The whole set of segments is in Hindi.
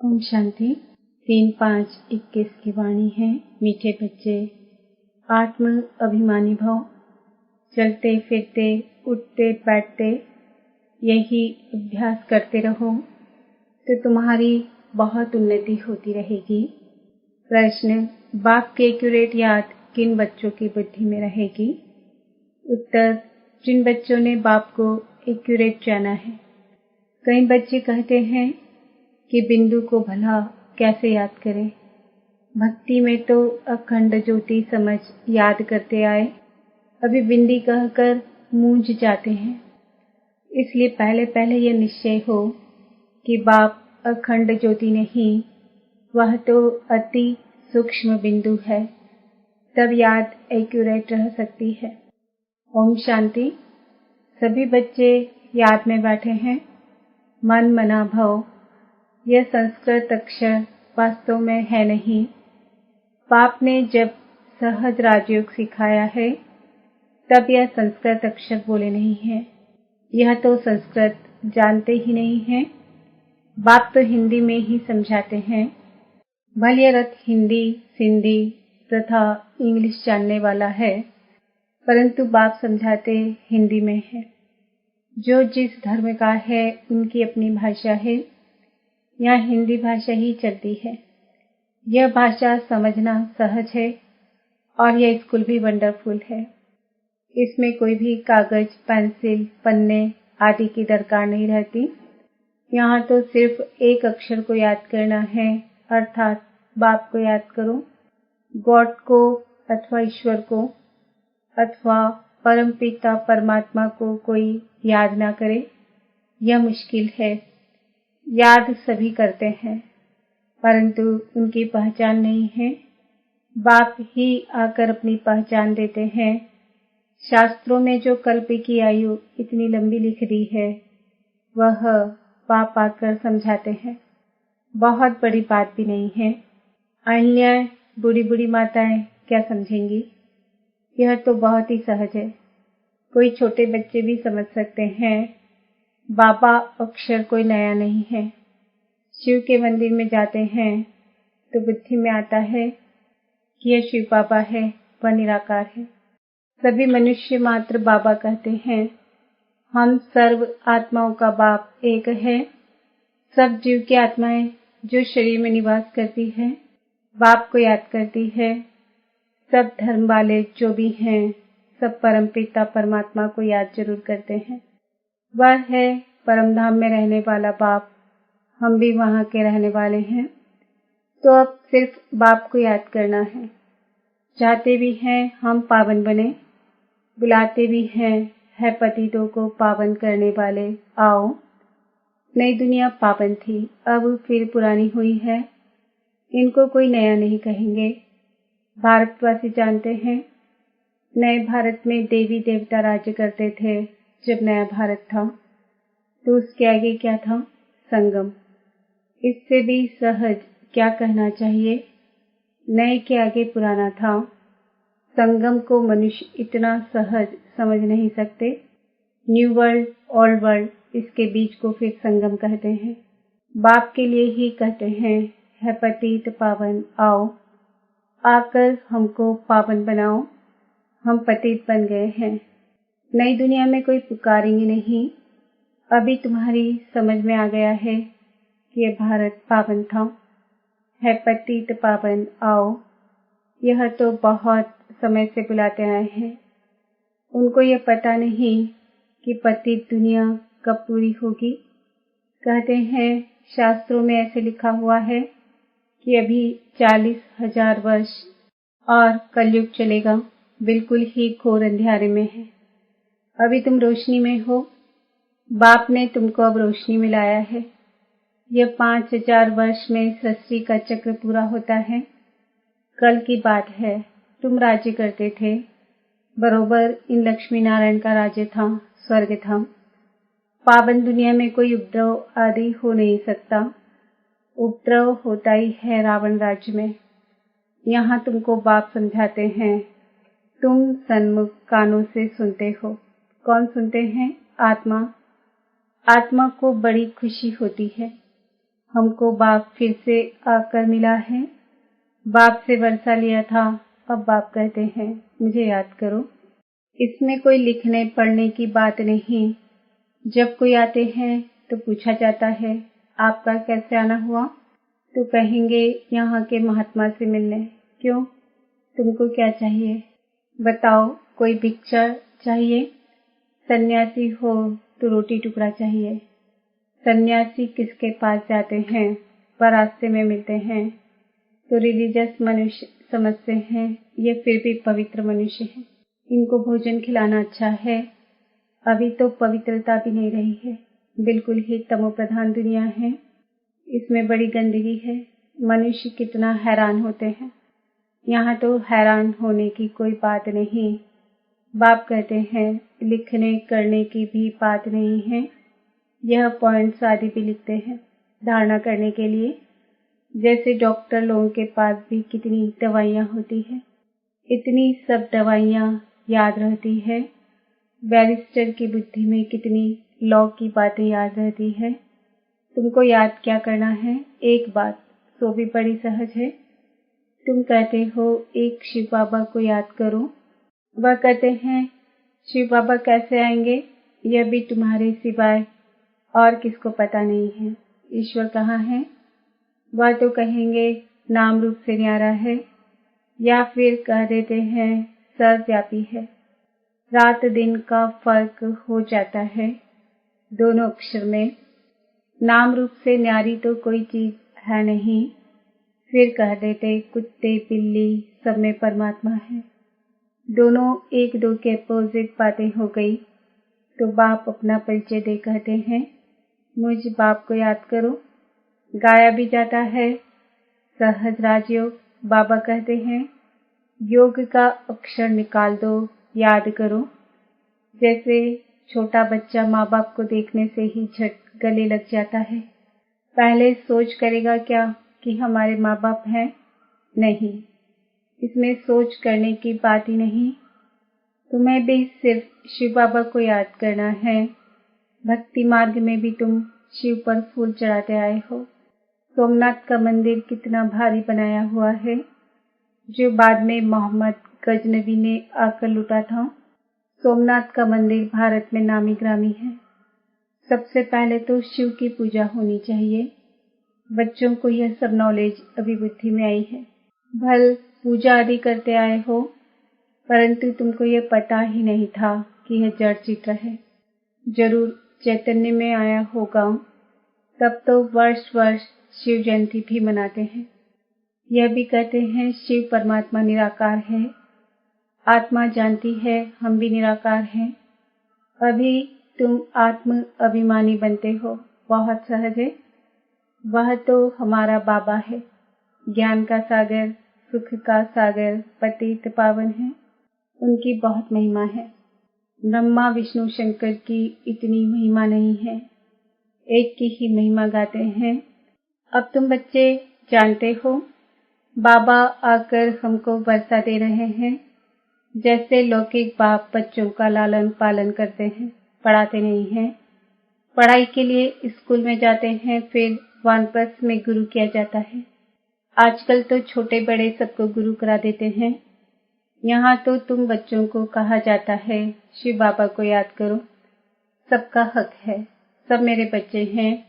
ओम शांति 3-5-21 की वाणी है। मीठे बच्चे, आत्म अभिमानी भव। चलते फिरते उठते बैठते यही अभ्यास करते रहो तो तुम्हारी बहुत उन्नति होती रहेगी। प्रश्न, बाप की एक्यूरेट याद किन बच्चों की बुद्धि में रहेगी? उत्तर, जिन बच्चों ने बाप को एक्यूरेट जाना है। कई बच्चे कहते हैं कि बिंदु को भला कैसे याद करें। भक्ति में तो अखंड ज्योति समझ याद करते आए, अभी बिंदी कहकर मूंझ जाते हैं। इसलिए पहले पहले यह निश्चय हो कि बाप अखंड ज्योति नहीं, वह तो अति सूक्ष्म बिंदु है, तब याद एक्यूरेट रह सकती है। ओम शांति। सभी बच्चे याद में बैठे हैं। मन मना भव। यह संस्कृत अक्षर वास्तव में है नहीं। बाप ने जब सहज राजयोग सिखाया है तब यह संस्कृत अक्षर बोले नहीं है। यह तो संस्कृत जानते ही नहीं हैं। बाप तो हिंदी में ही समझाते हैं। भले रथ हिंदी सिंधी तथा इंग्लिश जानने वाला है, परंतु बाप समझाते हिंदी में है। जो जिस धर्म का है उनकी अपनी भाषा है। यहाँ हिंदी भाषा ही चलती है। यह भाषा समझना सहज है और यह स्कूल भी वंडरफुल है। इसमें कोई भी कागज, पेंसिल, पन्ने आदि की दरकार नहीं रहती। यहाँ तो सिर्फ एक अक्षर को याद करना है, अर्थात बाप को याद करो। गॉड को अथवा ईश्वर को अथवा परम पिता परमात्मा को कोई याद ना करे, यह मुश्किल है। याद सभी करते हैं, परंतु उनकी पहचान नहीं है। बाप ही आकर अपनी पहचान देते हैं। शास्त्रों में जो कल्प की आयु इतनी लंबी लिख दी है, वह बाप आकर समझाते हैं। बहुत बड़ी बात भी नहीं है। अन्य बूढ़ी बूढ़ी माताएं क्या समझेंगी? यह तो बहुत ही सहज है। कोई छोटे बच्चे भी समझ सकते हैं। बाबा अक्षर कोई नया नहीं है। शिव के मंदिर में जाते हैं तो बुद्धि में आता है कि यह शिव बाबा है, वह निराकार है। सभी मनुष्य मात्र बाबा कहते हैं। हम सर्व आत्माओं का बाप एक है। सब जीव की आत्माएं जो शरीर में निवास करती है, बाप को याद करती है। सब धर्म वाले जो भी हैं, सब परम पिता परमात्मा को याद जरूर करते हैं। वह है परम धाम में रहने वाला बाप। हम भी वहाँ के रहने वाले हैं। तो अब सिर्फ बाप को याद करना है। चाहते भी हैं हम पावन बने, बुलाते भी हैं, है पतितों को पावन करने वाले, आओ। नई दुनिया पावन थी, अब फिर पुरानी हुई है। इनको कोई नया नहीं कहेंगे। भारतवासी जानते हैं, नए भारत में देवी देवता राज्य करते थे। जब नया भारत था तो उसके आगे क्या था? संगम। इससे भी सहज क्या कहना चाहिए? नए के आगे पुराना था। संगम को मनुष्य इतना सहज समझ नहीं सकते। न्यू वर्ल्ड, ओल्ड वर्ल्ड, इसके बीच को फिर संगम कहते हैं। बाप के लिए ही कहते हैं, है पतित पावन, आओ, आकर हमको पावन बनाओ। हम पतित बन गए हैं। नई दुनिया में कोई पुकारेंगे नहीं। अभी तुम्हारी समझ में आ गया है कि यह भारत पावन था। है पतित पावन, आओ। यह तो बहुत समय से बुलाते आए हैं। उनको यह पता नहीं कि पतित दुनिया कब पूरी होगी। कहते हैं शास्त्रों में ऐसे लिखा हुआ है कि अभी 40,000 वर्ष और कलयुग चलेगा। बिल्कुल ही घोर अंधियारे में है। अभी तुम रोशनी में हो। बाप ने तुमको अब रोशनी में लाया है। यह 5,000 वर्ष में सृष्टि का चक्र पूरा होता है। कल की बात है। तुम राज्य करते थे। बरोबर इन लक्ष्मी नारायण का राज्य था, स्वर्ग था। पावन दुनिया में कोई उपद्रव आदि हो नहीं सकता। उपद्रव होता ही है रावण राज्य में। यहाँ तुमको बाप समझाते हैं। तुम सन्मुख कानों से सुनते हो। कौन सुनते हैं? आत्मा। आत्मा को बड़ी खुशी होती है। हमको बाप फिर से आकर मिला है। बाप से वर्षा लिया था, अब बाप कहते हैं मुझे याद करो। इसमें कोई लिखने पढ़ने की बात नहीं। जब कोई आते हैं तो पूछा जाता है आपका कैसे आना हुआ, तो कहेंगे यहाँ के महात्मा से मिलने। क्यों, तुमको क्या चाहिए बताओ? कोई भिक्षा चाहिए? सन्यासी हो तो रोटी टुकड़ा चाहिए। सन्यासी किसके पास जाते हैं? वह रास्ते में मिलते हैं तो रिलीजियस मनुष्य समझते हैं ये फिर भी पवित्र मनुष्य हैं, इनको भोजन खिलाना अच्छा है। अभी तो पवित्रता भी नहीं रही है, बिल्कुल ही तमो प्रधान दुनिया है, इसमें बड़ी गंदगी है। मनुष्य कितना हैरान होते हैं। यहाँ तो हैरान होने की कोई बात नहीं। बाप कहते हैं लिखने करने की भी बात नहीं है। यह पॉइंट्स आदि भी लिखते हैं धारणा करने के लिए। जैसे डॉक्टर लोगों के पास भी कितनी दवाइयाँ होती है, इतनी सब दवाइयाँ याद रहती है। बैरिस्टर की बुद्धि में कितनी लॉ की बातें याद रहती है। तुमको याद क्या करना है? एक बात, सो भी बड़ी सहज है। तुम कहते हो एक शिव बाबा को याद करो। वह कहते हैं शिव बाबा कैसे आएंगे, यह भी तुम्हारे सिवाय और किसको पता नहीं है। ईश्वर कहाँ है? वह तो कहेंगे नाम रूप से न्यारा है, या फिर कह देते हैं सर्वव्यापी है। रात दिन का फर्क हो जाता है दोनों अक्षर में। नाम रूप से न्यारी तो कोई चीज है नहीं। फिर कह देते कुत्ते बिल्ली सब में परमात्मा है। दोनों एक दो के अपोजिट बातें हो गई। तो बाप अपना परिचय दे कहते हैं मुझ बाप को याद करो। गाया भी जाता है सहज राजयोग। बाबा कहते हैं योग का अक्षर निकाल दो, याद करो। जैसे छोटा बच्चा माँ बाप को देखने से ही झट गले लग जाता है। पहले सोच करेगा क्या कि हमारे माँ बाप हैं? नहीं, इसमें सोच करने की बात ही नहीं। तुम्हें भी सिर्फ शिव बाबा को याद करना है। भक्ति मार्ग में भी तुम शिव पर फूल चढ़ाते आए हो। सोमनाथ का मंदिर कितना भारी बनाया हुआ है, जो बाद में मोहम्मद गजनबी ने आकर लूटा था। सोमनाथ का मंदिर भारत में नामी ग्रामी है। सबसे पहले तो शिव की पूजा होनी चाहिए। बच्चों को यह सब नॉलेज अभी बुद्धि में आई है। भल पूजा आदि करते आए हो, परंतु तुमको यह पता ही नहीं था कि यह जड़ चित्र है। जरूर चैतन्य में आया होगा, तब तो वर्ष वर्ष शिव जयंती भी मनाते हैं। यह भी कहते हैं शिव परमात्मा निराकार है। आत्मा जानती है हम भी निराकार हैं। अभी तुम आत्म अभिमानी बनते हो, बहुत सहज है। वह तो हमारा बाबा है, ज्ञान का सागर, सुख का सागर, पतित पावन है। उनकी बहुत महिमा है। ब्रह्मा विष्णु शंकर की इतनी महिमा नहीं है, एक की ही महिमा गाते हैं। अब तुम बच्चे जानते हो, बाबा आकर हमको वर्षा दे रहे हैं। जैसे लौकिक बाप बच्चों का लालन पालन करते हैं, पढ़ाते नहीं हैं। पढ़ाई के लिए स्कूल में जाते हैं, फिर वानप्रस्थ में गुरु किया जाता है। आजकल तो छोटे बड़े सबको गुरु करा देते हैं। यहाँ तो तुम बच्चों को कहा जाता है शिव बाबा को याद करो। सबका हक है, सब मेरे बच्चे हैं।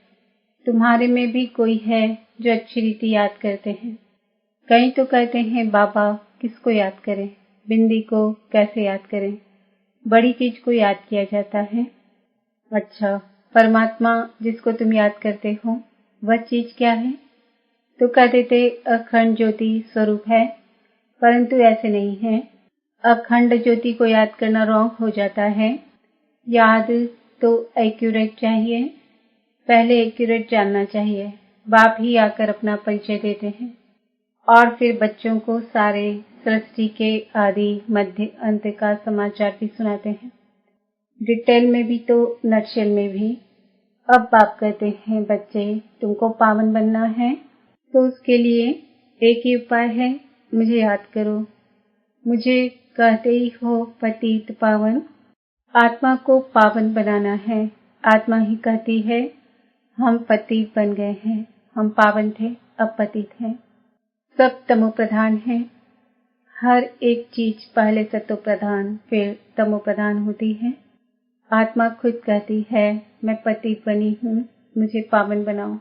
तुम्हारे में भी कोई है जो अच्छी रीति याद करते हैं। कई तो कहते हैं बाबा किसको याद करें, बिंदी को कैसे याद करें, बड़ी चीज को याद किया जाता है। अच्छा, परमात्मा जिसको तुम याद करते हो वह चीज क्या है? तो कह देते अखंड ज्योति स्वरूप है, परंतु ऐसे नहीं है। अखंड ज्योति को याद करना रॉन्ग हो जाता है। याद तो एक्यूरेट चाहिए, पहले एक्यूरेट जानना चाहिए। बाप ही आकर अपना परिचय देते हैं और फिर बच्चों को सारे सृष्टि के आदि मध्य अंत का समाचार भी सुनाते हैं, डिटेल में भी तो नटशेल में भी। अब बाप कहते हैं बच्चे तुमको पावन बनना है, तो उसके लिए एक ही उपाय है, मुझे याद करो। मुझे कहते ही हो पतित पावन। आत्मा को पावन बनाना है। आत्मा ही कहती है हम पतित बन गए हैं, हम पावन थे, अब पतित हैं। सब तमो प्रधान है। हर एक चीज पहले सतो प्रधान फिर तमो प्रधान होती है। आत्मा खुद कहती है मैं पतित बनी हूँ, मुझे पावन बनाओ।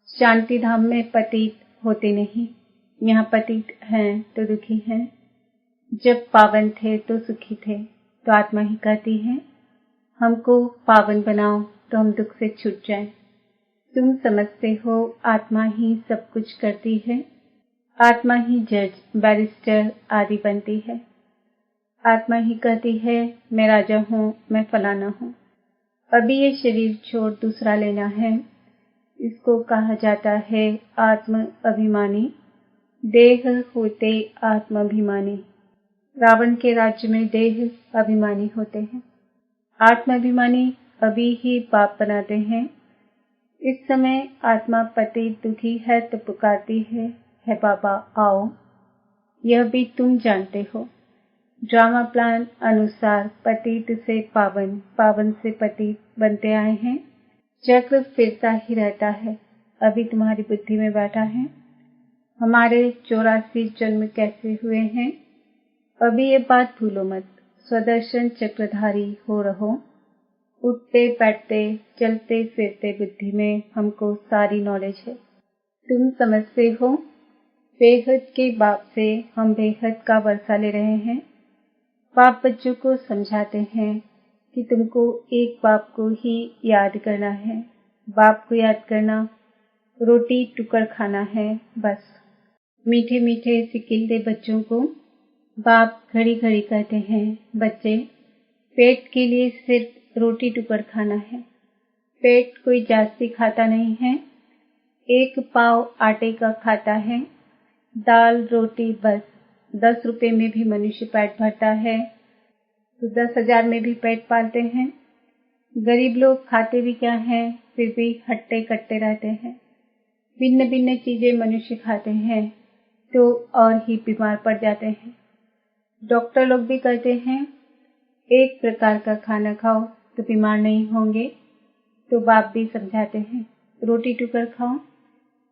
शांति धाम में पतित होते नहीं, यहाँ पतित हैं तो दुखी हैं। जब पावन थे तो सुखी थे, तो आत्मा ही कहती है हमको पावन बनाओ तो हम दुख से छूट जाएं। तुम समझते हो आत्मा ही सब कुछ करती है, आत्मा ही जज, बैरिस्टर आदि बनती है। आत्मा ही कहती है मैं राजा हूँ, मैं फलाना हूँ। अभी ये शरीर छोड़ दूसरा लेना है। इसको कहा जाता है आत्म अभिमानी, देह होते आत्माभिमानी। रावण के राज्य में देह अभिमानी होते हैं। आत्माभिमानी अभी ही पाप बनाते हैं। इस समय आत्मा पतित दुखी है तो पुकारती है बाबा आओ। यह भी तुम जानते हो। ड्रामा प्लान अनुसार पतित से पावन, पावन से पतित बनते आए हैं। चक्र फिरता ही रहता है। अभी तुम्हारी बुद्धि में बैठा है हमारे 84 जन्म कैसे हुए हैं। अभी ये बात भूलो मत। स्वदर्शन चक्रधारी हो रहो। उठते बैठते चलते फिरते बुद्धि में हमको सारी नॉलेज है। तुम समझते हो बेहद के बाप से हम बेहद का वर्षा ले रहे हैं। बाप बच्चों को समझाते हैं कि तुमको एक बाप को ही याद करना है। बाप को याद करना रोटी टुकड़ खाना है बस। मीठे मीठे सिकिलते बच्चों को बाप घड़ी घड़ी कहते हैं बच्चे पेट के लिए सिर्फ रोटी टुकड़ खाना है। पेट कोई जास्ती खाता नहीं है। 1 पाव आटे का खाता है। दाल रोटी बस। 10 रुपए में भी मनुष्य पेट भरता है तो 10,000 में भी पेट पालते हैं। गरीब लोग खाते भी क्या हैं, फिर भी हट्टे कट्टे रहते हैं। भिन्न भिन्न चीजें मनुष्य खाते हैं तो और ही बीमार पड़ जाते हैं। डॉक्टर लोग भी कहते हैं एक प्रकार का खाना खाओ तो बीमार नहीं होंगे। तो बाप भी समझाते हैं रोटी टुकड़ खाओ,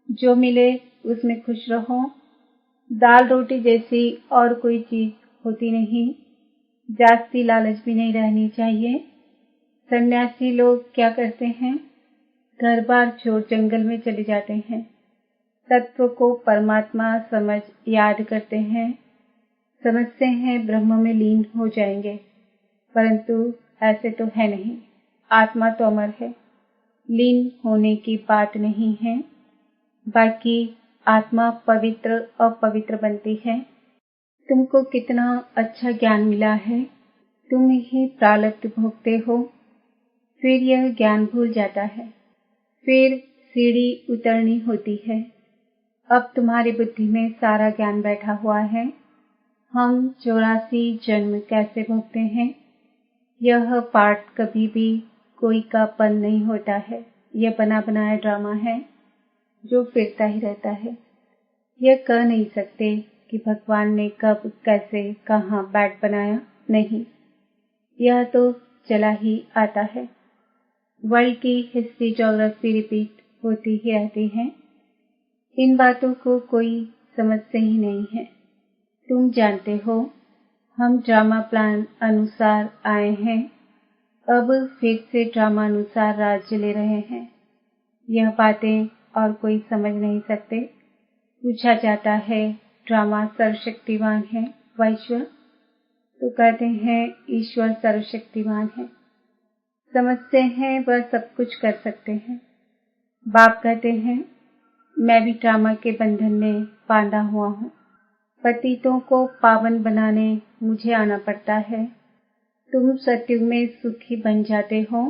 जो मिले उसमें खुश रहो। दाल रोटी जैसी और कोई चीज होती नहीं। जास्ती लालच भी नहीं रहनी चाहिए। सन्यासी लोग क्या करते हैं, घर बार छोड़ जंगल में चले जाते हैं। तत्व को परमात्मा समझ याद करते हैं। समझते हैं ब्रह्म में लीन हो जाएंगे, परंतु ऐसे तो है नहीं। आत्मा तो अमर है, लीन होने की बात नहीं है। बाकी आत्मा पवित्र अपवित्र बनती है। तुमको कितना अच्छा ज्ञान मिला है, तुम ही प्रारब्ध भोगते हो। फिर यह ज्ञान भूल जाता है, फिर सीढ़ी उतरनी होती है। अब तुम्हारी बुद्धि में सारा ज्ञान बैठा हुआ है। हम 84 जन्म कैसे भोगते हैं, यह पाठ कभी भी कोई का पन नहीं होता है। यह बना बनाया ड्रामा है जो फिरता ही रहता है। यह कह नहीं सकते कि भगवान ने कब कैसे कहाँ बैट बनाया, नहीं, यह तो चला ही आता है। वर्ल्ड की हिस्ट्री ज्योग्राफी रिपीट होती ही रहती है। इन बातों को कोई समझते ही नहीं है। तुम जानते हो हम ड्रामा प्लान अनुसार आए हैं, अब फिर से ड्रामा अनुसार राज्य ले रहे हैं। यह बातें और कोई समझ नहीं सकते। पूछा जाता है ड्रामा सर्वशक्तिवान है व ईश्वर, तो कहते हैं ईश्वर सर्वशक्तिवान है। समझते हैं वह सब कुछ कर सकते हैं। बाप कहते हैं मैं भी ड्रामा के बंधन में बांधा हुआ हूँ। पतितों को पावन बनाने मुझे आना पड़ता है। तुम सत्युग में सुखी बन जाते हो,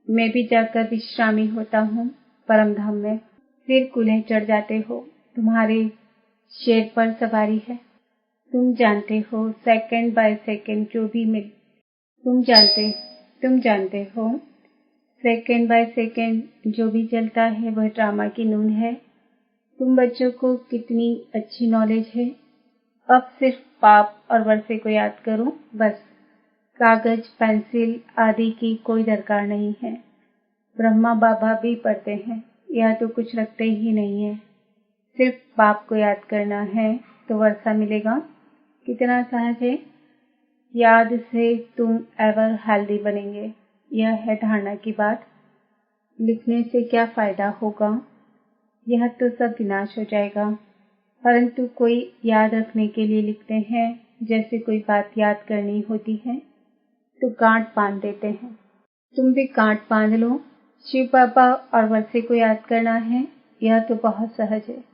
मैं भी जाकर विश्रामी होता हूँ परम धाम में। फिर कुल्हे चढ़ जाते हो, तुम्हारे शेर पर सवारी है। तुम जानते हो सेकंड बाय सेकंड जो भी मिल, तुम जानते हो सेकंड बाय सेकंड जो भी चलता है वह ड्रामा की नून है। तुम बच्चों को कितनी अच्छी नॉलेज है। अब सिर्फ पाप और वर्षे को याद करो बस। कागज पेंसिल आदि की कोई दरकार नहीं है। ब्रह्मा बाबा भी पढ़ते हैं, यह तो कुछ रखते ही नहीं है। सिर्फ बाप को याद करना है तो वर्षा मिलेगा। कितना सहज है। याद से तुम एवर हेल्दी बनेंगे। यह है धारणा की बात। लिखने से क्या फायदा होगा? यह तो सब विनाश हो जाएगा। परंतु कोई याद रखने के लिए लिखते हैं। जैसे कोई बात याद करनी होती है तो गांठ बांध देते हैं। तुम भी गांठ बांध लो। शिव बाबा और वर्षे को याद करना है। यह तो बहुत सहज है।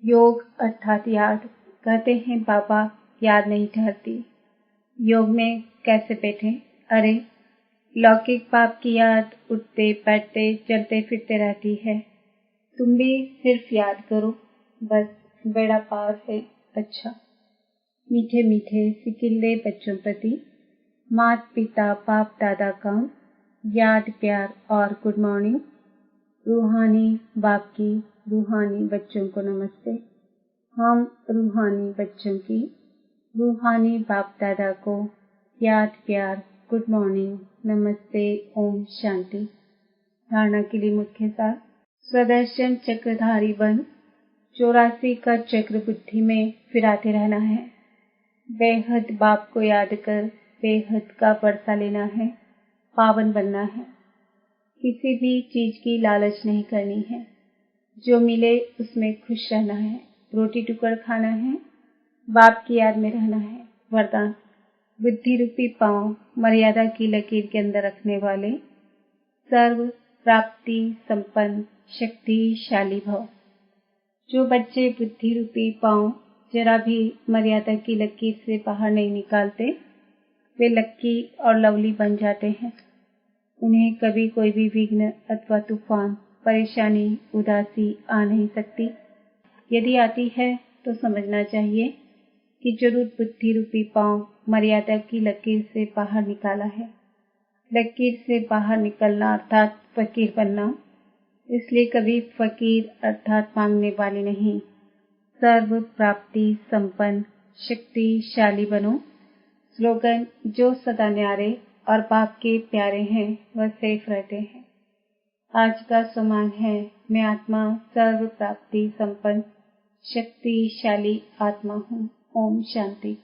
योग अर्थात याद। कहते हैं बाबा याद नहीं ठहरती। योग में कैसे बैठे? अरे लौकिक बाप की याद उठते बैठते चलते फिरते रहती है। तुम भी सिर्फ याद करो, बस बेड़ा पार है। अच्छा। मीठे मीठे सिकिल्ले बच्चों प्रति माता पिता बाप दादा का याद प्यार और गुड मॉर्निंग। रूहानी बाप की रूहानी बच्चों को नमस्ते। हम रूहानी बच्चों की रूहानी बाप दादा को याद प्यार गुड मॉर्निंग नमस्ते ओम शांति। धारणा के लिए मुख्य सार। स्वदर्शन चक्रधारी बन 84 का चक्र बुद्धि में फिराते रहना है। बेहद बाप को याद कर बेहद का वर्षा लेना है। पावन बनना है। किसी भी चीज की लालच नहीं करनी है। जो मिले उसमें खुश रहना है। रोटी टुकड़ खाना है। बाप की याद में रहना है। वरदान। बुद्धि रूपी पांव मर्यादा की लकीर के अंदर रखने वाले सर्व प्राप्ति संपन्न शक्तिशाली भव। जो बच्चे बुद्धि रूपी पांव जरा भी मर्यादा की लकीर से बाहर नहीं निकालते, वे लक्की और लवली बन जाते हैं। उन्हें कभी कोई भी विघ्न अथवा तूफान परेशानी उदासी आ नहीं सकती। यदि आती है तो समझना चाहिए कि जरूर बुद्धि रूपी पांव मर्यादा की लकीर से बाहर निकाला है। लकीर से बाहर निकलना अर्थात फकीर बनना। इसलिए कभी फकीर अर्थात मांगने वाले नहीं, सर्व प्राप्ति संपन्न शक्तिशाली बनो। स्लोगन। जो सदा न्यारे और बाप के प्यारे हैं वह सेफ रहते हैं। आज का समांग है मैं आत्मा सर्व प्राप्ति संपन्न शक्तिशाली आत्मा हूँ। ओम शांति।